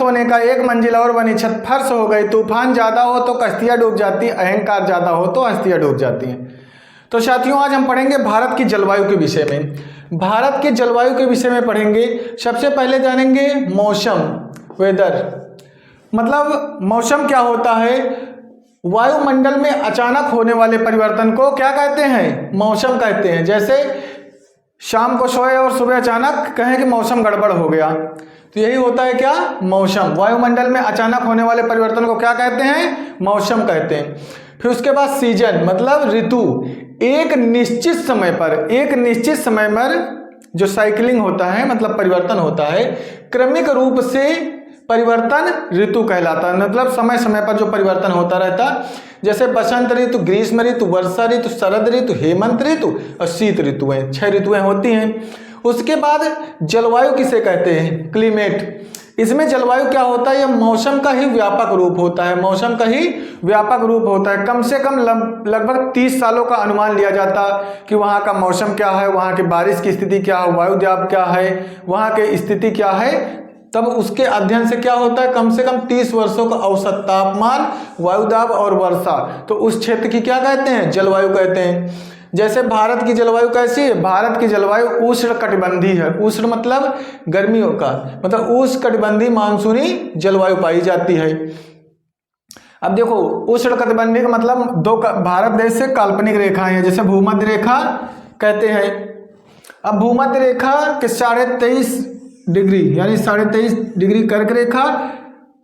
होने का, एक मंजिल और बनी छत फर्श हो गई, तूफान ज़्यादा हो तो कश्तियाँ डूब जाती, अहंकार ज़्यादा हो तो हस्तियाँ डूब जाती हैं। तो साथियों आज हम पढ़ेंगे भारत की जलवायु के विषय में। भारत के जलवायु के विषय में पढ़ेंगे। सबसे पहले जानेंगे मौसम, वेदर। मतलब मौसम क्या होता है? वायुमंडल में अचानक होने वाले परिवर्तन को क्या कहते हैं? मौसम कहते हैं। जैसे शाम को सोए और सुबह अचानक कहें कि मौसम गड़बड़ हो गया, तो यही होता है क्या? मौसम। वायुमंडल में अचानक होने वाले परिवर्तन को क्या कहते हैं? मौसम कहते हैं। फिर उसके बाद सीजन मतलब ऋतु। एक निश्चित समय पर जो साइकिलिंग होता है मतलब परिवर्तन होता है, क्रमिक रूप से परिवर्तन ऋतु कहलाता है। मतलब समय समय पर जो परिवर्तन होता रहता, जैसे बसंत ऋतु, ग्रीष्म ऋतु, वर्षा ऋतु, शरद ऋतु, हेमंत ऋतु और शीत ऋतुएं, 6 ऋतुएं होती हैं। उसके बाद जलवायु किसे कहते हैं? क्लाइमेट। इसमें जलवायु क्या होता है? यह मौसम का ही व्यापक रूप होता है। मौसम का ही व्यापक रूप होता है। कम से कम लगभग 30 सालों का अनुमान लिया जाता कि वहाँ का मौसम क्या है, वहाँ की बारिश की स्थिति क्या है, वायुदाब क्या है, वहाँ की स्थिति क्या है। तब उसके अध्ययन से क्या होता है? कम से कम 30 वर्षों का औसत तापमान, वायुदाब और वर्षा, तो उस क्षेत्र की क्या कहते हैं? जलवायु कहते हैं। जैसे भारत की जलवायु कैसी है? भारत की जलवायु उष्णकटिबंधीय है। उष्ण मतलब गर्मियों का, मतलब उष्णकटिबंधीय मानसूनी जलवायु पाई जाती है। अब देखो उष्णकटिबंधीय का मतलब दो भारत देश से काल्पनिक रेखाएं हैं, जैसे भूमध्य रेखा कहते हैं। अब भूमध्य रेखा के 23.5 डिग्री यानी 23.5 डिग्री कर्क रेखा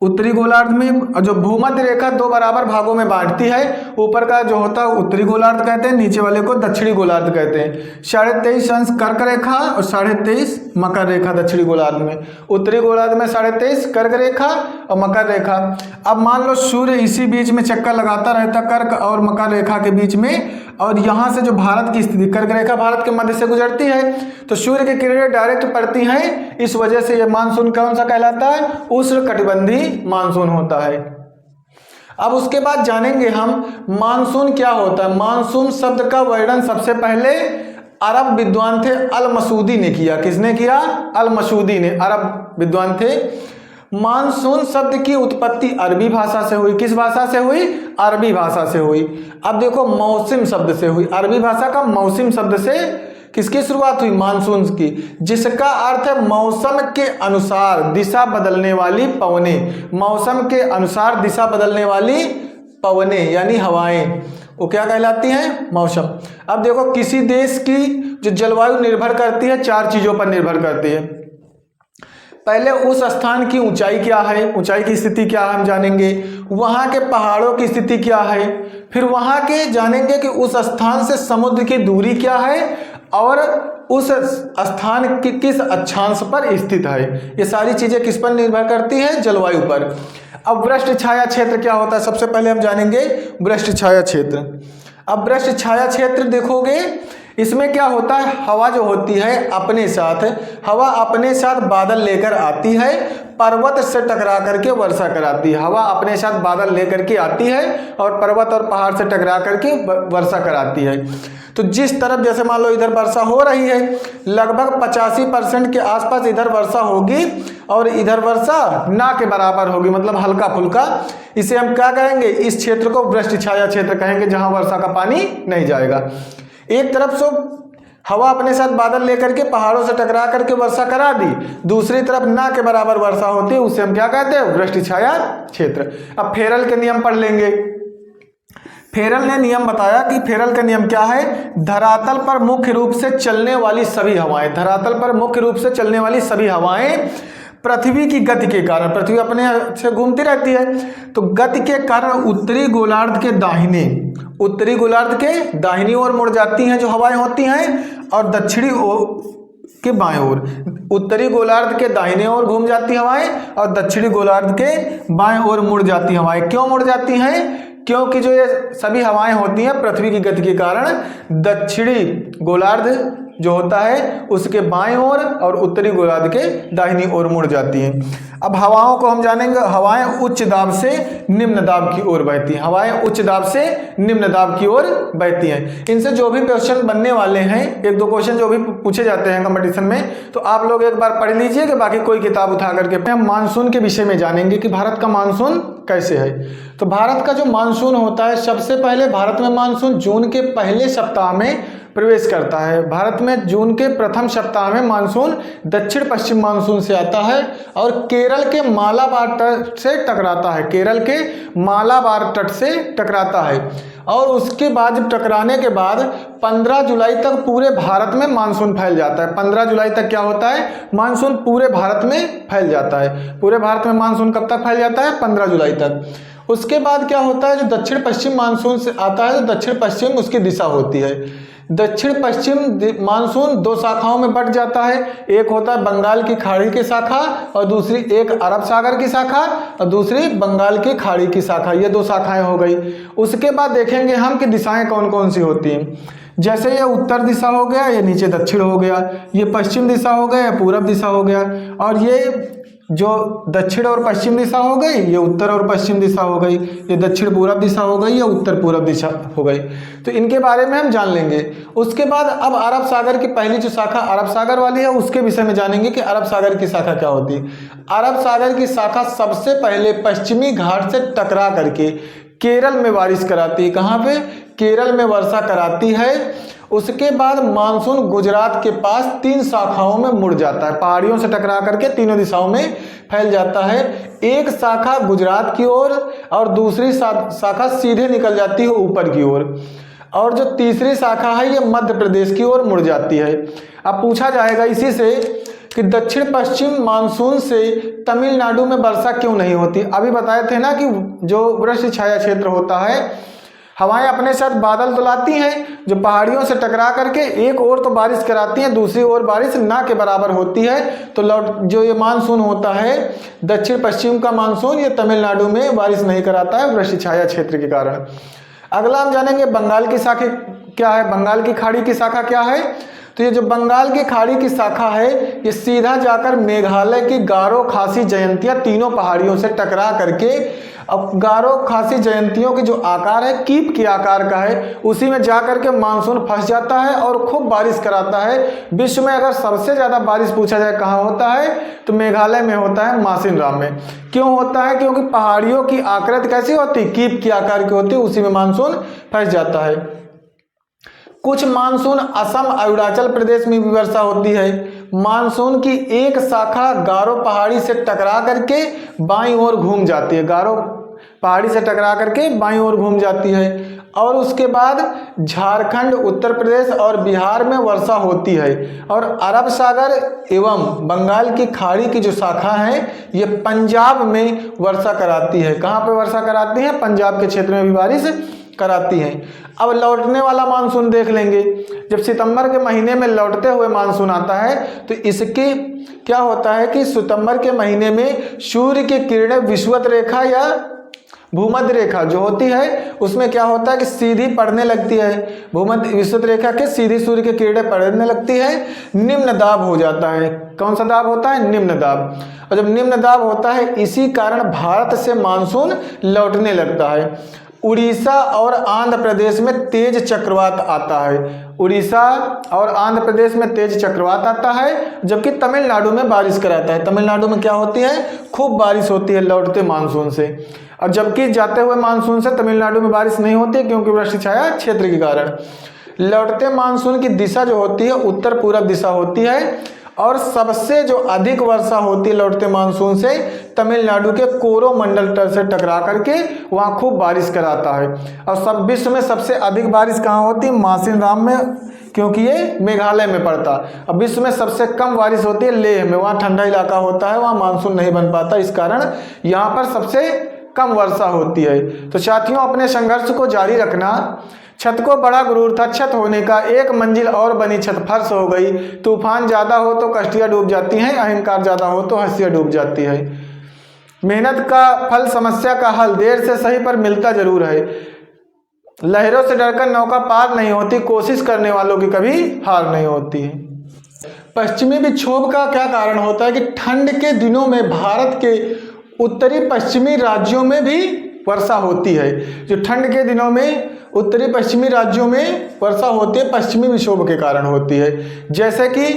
उत्तरी गोलार्ध में, और जो भूमध्य रेखा 2 बराबर भागों में बांटती है। ऊपर का जो होता है उत्तरी गोलार्ध कहते हैं, नीचे वाले को दक्षिणी गोलार्ध कहते हैं। 23.5 अंश कर्क रेखा और 23.5 मकर रेखा दक्षिणी गोलार्ध में। उत्तरी गोलार्ध में 23.5 कर्क रेखा और मकर रेखा। अब मान लो सूर्य इसी बीच में चक्कर लगाता रहता कर्क और मकर रेखा के बीच में, और यहाँ से जो भारत की स्थिति, कर्क रेखा भारत के मध्य से गुजरती है, तो सूर्य की किरणें डायरेक्ट पड़ती हैं। इस वजह से यह मानसून कौन सा कहलाता है? उष्णकटिबंधीय मानसून होता है। अब उसके बाद जानेंगे हम मानसून क्या होता है। मानसून शब्द का वर्णन सबसे पहले अरब विद्वान थे अल मसूदी ने किया। किसने किया? अल मसूदी ने, अरब विद्वान थे। मानसून शब्द की उत्पत्ति अरबी भाषा से हुई। किस भाषा से हुई? अरबी भाषा से हुई। अब देखो मौसम शब्द से हुई। अरबी भाषा का मौसम शब्द से किसकी शुरुआत हुई? मानसून की, जिसका अर्थ है मौसम के अनुसार दिशा बदलने वाली पवनें। मौसम के अनुसार दिशा बदलने वाली पवनें यानी हवाएं, वो क्या कहलाती हैं? मौसम। अब देखो किसी देश की जो जलवायु निर्भर करती है 4 चीजों पर निर्भर करती है। पहले उस स्थान की ऊंचाई क्या है, ऊंचाई की स्थिति क्या है हम जानेंगे। वहाँ के पहाड़ों की स्थिति क्या है। फिर वहाँ के जानेंगे कि उस स्थान से समुद्र की दूरी क्या है और उस स्थान की किस अक्षांश पर स्थित है। ये सारी चीजें किस पर निर्भर करती है? जलवायु पर। अब वृष्ट छाया क्षेत्र क्या होता है? सबसे पहले हम जानेंगे वृष्ट छाया क्षेत्र। अब वृष्ट छाया क्षेत्र देखोगे, इसमें क्या होता है? हवा जो होती है हवा अपने साथ बादल लेकर आती है, पर्वत से टकरा करके वर्षा कराती है। हवा अपने साथ बादल लेकर के आती है और पर्वत और पहाड़ से टकरा करके वर्षा कराती है। तो जिस तरफ, जैसे मान लो इधर वर्षा हो रही है, लगभग 85% के आसपास इधर वर्षा होगी और इधर वर्षा ना के बराबर होगी, मतलब हल्का फुल्का। इसे हम क्या कहेंगे? इस क्षेत्र को वृष्ट छाया क्षेत्र कहेंगे, जहां वर्षा का पानी नहीं जाएगा। एक तरफ से हवा अपने साथ बादल लेकर के पहाड़ों से टकरा करके वर्षा करा दी, दूसरी तरफ ना के बराबर वर्षा होती है, उसे हम क्या कहते हैं? वृष्ट छाया क्षेत्र। अब फेरल के नियम पढ़ लेंगे। फेरल ने नियम बताया कि फेरल का नियम क्या है? धरातल पर मुख्य रूप से चलने वाली सभी हवाएं, धरातल पर मुख्य रूप से चलने वाली सभी हवाएं पृथ्वी की गति के कारण, पृथ्वी अपने से घूमती रहती है, तो गति के कारण उत्तरी गोलार्ध के दाहिनी ओर मुड़ जाती हैं जो हवाएं होती हैं, और दक्षिणी के बाएं ओर। उत्तरी गोलार्ध के दाहिने ओर घूम जाती हवाएं और दक्षिणी गोलार्ध के बाएं ओर मुड़ जाती हवाएं। क्यों मुड़ जाती हैं? क्योंकि जो ये सभी हवाएं होती हैं पृथ्वी की गति के कारण दक्षिणी गोलार्ध जो होता है उसके बाएं ओर और उत्तरी गोलार्ध के दाहिनी ओर मुड़ जाती है। अब हवाओं को हम जानेंगे। हवाएं उच्च दाब से निम्न दाब की ओर बहती हैं। हवाएं उच्च दाब से निम्न दाब की ओर बहती हैं। इनसे जो भी क्वेश्चन बनने वाले हैं, एक दो क्वेश्चन जो भी पूछे जाते हैं कंपटीशन में, तो आप लोग एक बार पढ़ लीजिए कि बाकी कोई किताब उठा करके। हम मानसून के विषय में जानेंगे कि भारत का मानसून कैसे है। तो भारत का जो मानसून होता है, सबसे पहले भारत में मानसून जून के पहले सप्ताह में प्रवेश करता है। भारत में जून के प्रथम सप्ताह में मानसून दक्षिण पश्चिम मानसून से आता है और केरल के मालाबार तट से टकराता है। केरल के मालाबार तट से टकराता है और उसके बाद जब टकराने के बाद 15 जुलाई तक पूरे भारत में मानसून फैल जाता है। 15 जुलाई तक क्या होता है, मानसून पूरे भारत में फैल जाता है। पूरे भारत में मानसून कब तक फैल जाता है, 15 जुलाई तक। उसके बाद क्या होता है, जो दक्षिण पश्चिम मानसून से आता है, तो दक्षिण पश्चिम उसकी दिशा होती है। दक्षिण पश्चिम मानसून दो शाखाओं में बंट जाता है। एक होता है बंगाल की खाड़ी की शाखा और दूसरी एक अरब सागर की शाखा और दूसरी बंगाल की खाड़ी की शाखा। ये दो शाखाएं हो गई। उसके बाद देखेंगे हम कि दिशाएं कौन कौन सी होती हैं। जैसे ये उत्तर दिशा हो गया, ये नीचे दक्षिण हो गया, ये पश्चिम दिशा हो गया, ये पूरब दिशा हो गया, और ये जो दक्षिण और पश्चिम दिशा हो गई, ये उत्तर और पश्चिम दिशा हो गई, ये दक्षिण पूरब दिशा हो गई, ये उत्तर पूरब दिशा हो गई। तो इनके बारे में हम जान लेंगे। उसके बाद अब अरब सागर की पहली जो शाखा अरब सागर वाली है, उसके विषय में जानेंगे कि अरब सागर की शाखा क्या होती है। अरब सागर की शाखा सबसे पहले पश्चिमी घाट से टकरा करके केरल में बारिश कराती है। कहाँ पे, केरल में वर्षा कराती है। उसके बाद मानसून गुजरात के पास 3 शाखाओं में मुड़ जाता है। पहाड़ियों से टकरा करके तीनों दिशाओं में फैल जाता है। एक शाखा गुजरात की ओर और दूसरी शाखा सीधे निकल जाती है ऊपर की ओर, और जो तीसरी शाखा है ये मध्य प्रदेश की ओर मुड़ जाती है। अब पूछा जाएगा इसी से कि दक्षिण पश्चिम मानसून से तमिलनाडु में वर्षा क्यों नहीं होती। अभी बताए थे ना कि जो वृष्ट छाया क्षेत्र होता है, हवाएं अपने साथ बादल तो लाती हैं जो पहाड़ियों से टकरा करके एक ओर तो बारिश कराती हैं, दूसरी ओर बारिश ना के बराबर होती है। तो जो ये मानसून होता है दक्षिण पश्चिम का मानसून, ये तमिलनाडु में बारिश नहीं कराता है वृष्टि छाया क्षेत्र के कारण। अगला हम जानेंगे बंगाल की शाखा क्या है, बंगाल की खाड़ी की शाखा क्या है। तो ये जो बंगाल की खाड़ी की शाखा है, ये सीधा जाकर मेघालय की गारो खासी जयंतियां तीनों पहाड़ियों से टकरा करके, अब गारो खासी जयंतियों की जो आकार है कीप के आकार का है, उसी में जाकर के मानसून फंस जाता है और खूब बारिश कराता है। विश्व में अगर सबसे ज़्यादा बारिश पूछा जाए कहाँ होता है, तो मेघालय में होता है, मासिनराम में। क्यों होता है, क्योंकि पहाड़ियों की आकृति कैसी होती, कीप की आकार की होती है, उसी में मानसून फंस जाता है। कुछ मानसून असम अरुणाचल प्रदेश में भी वर्षा होती है। मानसून की एक शाखा गारो पहाड़ी से टकरा करके बाईं ओर घूम जाती है, गारो पहाड़ी से टकरा करके बाईं ओर घूम जाती है, और उसके बाद झारखंड, उत्तर प्रदेश और बिहार में वर्षा होती है। और अरब सागर एवं बंगाल की खाड़ी की जो शाखा है ये पंजाब में वर्षा कराती है। कहाँ पे वर्षा कराती है, पंजाब के क्षेत्र में भी बारिश कराती हैं। अब लौटने वाला मानसून देख लेंगे। जब सितंबर के महीने में लौटते हुए मानसून आता है, तो इसके क्या होता है कि सितंबर के महीने में सूर्य की किरणें विषुवत रेखा या भूमध्य रेखा जो होती है उसमें क्या होता है कि सीधी पड़ने लगती है। भूमध्य विषुवत रेखा के सीधी सूर्य की किरणें पड़ने लगती है, निम्न दाब हो जाता है। कौन सा दाब होता है, निम्न दाब। और जब निम्न दाब होता है, इसी कारण भारत से मानसून लौटने लगता है। उड़ीसा और आंध्र प्रदेश में तेज चक्रवात आता है। उड़ीसा और आंध्र प्रदेश में तेज चक्रवात आता है, जबकि तमिलनाडु में बारिश कराता है। तमिलनाडु में क्या होती है, खूब बारिश होती है लौटते मानसून से, और जबकि जाते हुए मानसून से तमिलनाडु में बारिश नहीं होती है, क्योंकि वृष्टि छाया क्षेत्र के कारण। लौटते मानसून की दिशा जो होती है उत्तर पूरब दिशा होती है, और सबसे जो अधिक वर्षा होती है लौटते मानसून से तमिलनाडु के कोरोमंडल तट से टकरा करके वहाँ खूब बारिश कराता है। और सब विश्व में सबसे अधिक बारिश कहाँ होती है, मासिनराम में, क्योंकि ये मेघालय में पड़ता है। अब विश्व में सबसे कम बारिश होती है लेह में, वहाँ ठंडा इलाका होता है, वहाँ मानसून नहीं बन पाता, इस कारण यहाँ पर सबसे कम वर्षा होती है। तो साथियों, अपने संघर्ष को जारी रखना। छत को बड़ा गुरूर था छत होने का, एक मंजिल और बनी छत फर्श हो गई। तूफान ज़्यादा हो तो कश्तियाँ डूब जाती हैं, अहंकार ज़्यादा हो तो हंसियाँ डूब जाती है। मेहनत का फल समस्या का हल देर से सही पर मिलता जरूर है। लहरों से डरकर नौका पार नहीं होती, कोशिश करने वालों की कभी हार नहीं होती है। पश्चिमी विक्षोभ का क्या कारण होता है कि ठंड के दिनों में भारत के उत्तरी पश्चिमी राज्यों में भी वर्षा होती है। जो ठंड के दिनों में उत्तरी पश्चिमी राज्यों में वर्षा होती है पश्चिमी विक्षोभ के कारण होती है। जैसे कि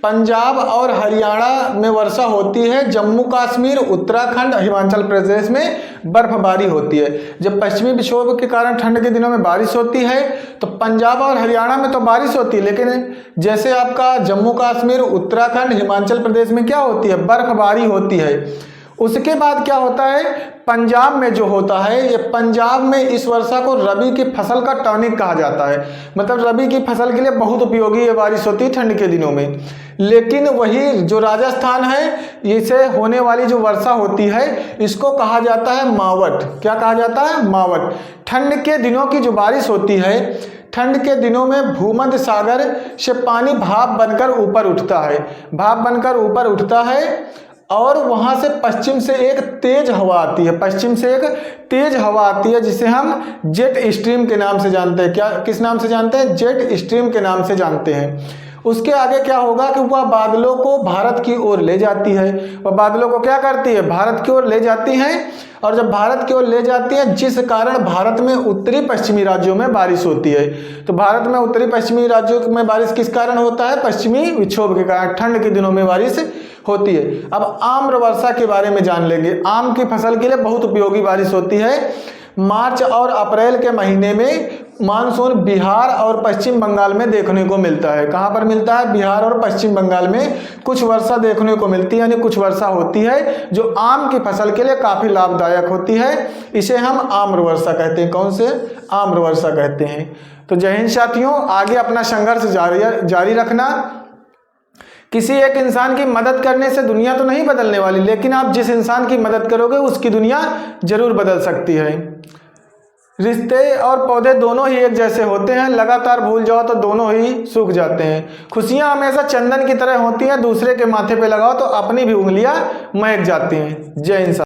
पंजाब और हरियाणा में वर्षा होती है, जम्मू कश्मीर, उत्तराखंड, हिमाचल प्रदेश में बर्फबारी होती है। जब पश्चिमी विक्षोभ के कारण ठंड के दिनों में बारिश होती है तो पंजाब और हरियाणा में तो बारिश होती है, लेकिन जैसे आपका जम्मू कश्मीर, उत्तराखंड, हिमाचल प्रदेश में क्या होती है, बर्फबारी होती है। उसके बाद क्या होता है, पंजाब में जो होता है, ये पंजाब में इस वर्षा को रबी की फसल का टॉनिक कहा जाता है। मतलब रबी की फसल के लिए बहुत उपयोगी ये बारिश होती है ठंड के दिनों में। लेकिन वही जो राजस्थान है, इसे होने वाली जो वर्षा होती है इसको कहा जाता है मावट। क्या कहा जाता है, मावट। ठंड के दिनों की जो बारिश होती है, ठंड के दिनों में भूमध्य सागर से पानी भाप बनकर ऊपर उठता है, भाप बनकर ऊपर उठता है और वहाँ से पश्चिम से एक तेज हवा आती है, पश्चिम से एक तेज हवा आती है जिसे हम जेट स्ट्रीम के नाम से जानते हैं। क्या, किस नाम से जानते हैं, जेट स्ट्रीम के नाम से जानते हैं। उसके आगे क्या होगा कि वह बादलों को भारत की ओर ले जाती है। वह बादलों को क्या करती है, भारत की ओर ले जाती हैं। और जब भारत की ओर ले जाती है, जिस कारण भारत में उत्तरी पश्चिमी राज्यों में बारिश होती है। तो भारत में उत्तरी पश्चिमी राज्यों में बारिश किस कारण होता है, पश्चिमी विक्षोभ के कारण ठंड के दिनों में बारिश होती है। अब आम्र वर्षा के बारे में जान लेंगे। आम की फसल के लिए बहुत उपयोगी बारिश होती है। मार्च और अप्रैल के महीने में मानसून बिहार और पश्चिम बंगाल में देखने को मिलता है। कहाँ पर मिलता है, बिहार और पश्चिम बंगाल में कुछ वर्षा देखने को मिलती है, यानी कुछ वर्षा होती है जो आम की फसल के लिए काफ़ी लाभदायक होती है। इसे हम आम्र वर्षा कहते हैं। कौन से, आम्र वर्षा कहते हैं। तो जय हिंद साथियों, आगे अपना संघर्ष जारी रखना। किसी एक इंसान की मदद करने से दुनिया तो नहीं बदलने वाली, लेकिन आप जिस इंसान की मदद करोगे उसकी दुनिया जरूर बदल सकती है। रिश्ते और पौधे दोनों ही एक जैसे होते हैं, लगातार भूल जाओ तो दोनों ही सूख जाते हैं। खुशियां हमेशा चंदन की तरह होती हैं, दूसरे के माथे पे लगाओ तो अपनी भी उंगलियां महक जाती हैं। जय हिंद।